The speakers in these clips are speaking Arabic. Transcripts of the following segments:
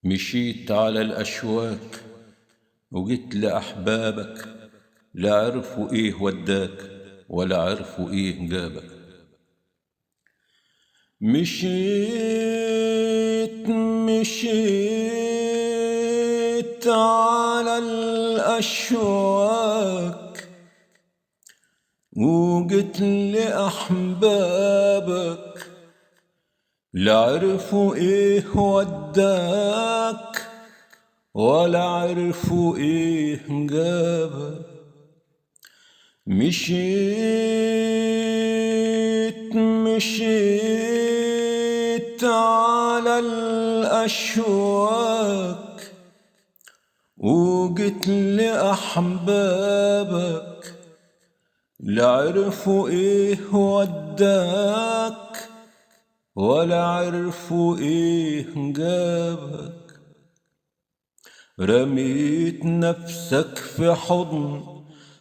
مشيت على الأشواك وجيت لأحبابك، لا عرفوا إيه وداك ولا عرفوا إيه جابك. مشيت على الأشواك وجيت لأحبابك، لا عرفوا إيه وداك ولا عرفوا إيه جابك. مشيت على الأشواك وجيت لأحبابك، لا عرفوا إيه وداك ولا عرفوا إيه جابك. رميت نفسك في حضن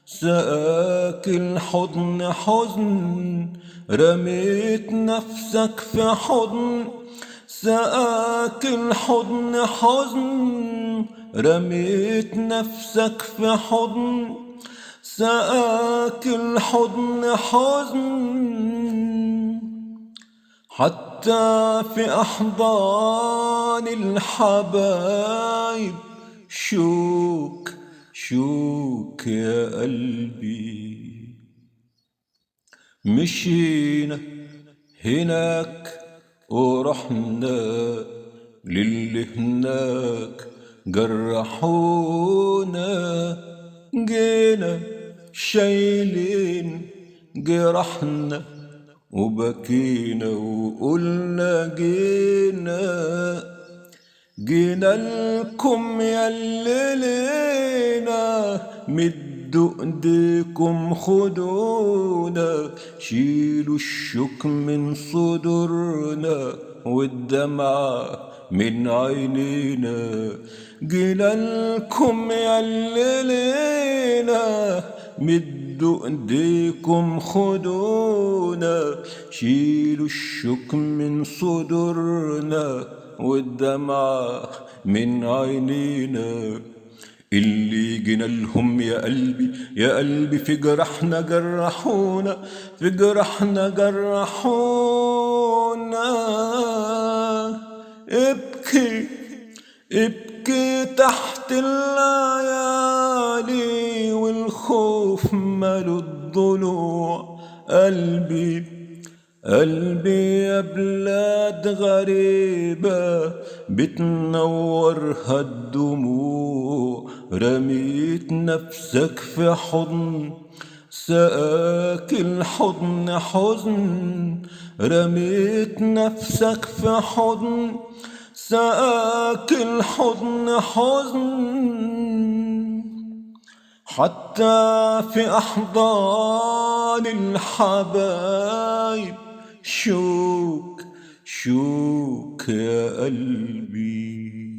سقاك الحضن حزن، رميت نفسك في حضن سقاك الحضن حزن، رميت نفسك في حضن سقاك الحضن حزن. حتى في أحضان الحبايب شوك شوك يا قلبي. مشينا هناك ورحنا للي هناك جرحونا، جينا شايلين جرحنا وبكينا وقلنا جينا لكم ياللي لينا، مدوا ايديكم خدونا، شيلوا الشوك من صدورنا والدمعة من عينينا. جينا لكم ياللي لينا، مدوا ايديكم خدونا، شيلوا الشوك من صدورنا والدمعة من عينينا. اللي جينا لهم يا قلبي يا قلبي في جرحنا جرحونا، في جرحنا جرحونا. ابكي ابكي تحت الليالي والخوف مالوا الضلوع. قلبي يا بلاد غريبة بتنورها الدموع، رميت نفسك في حضن سقاك الحضن حزن، رميت نفسك في حضن سقاك الحضن حزن. حتى في أحضان الحبايب شوك شوك يا قلبي.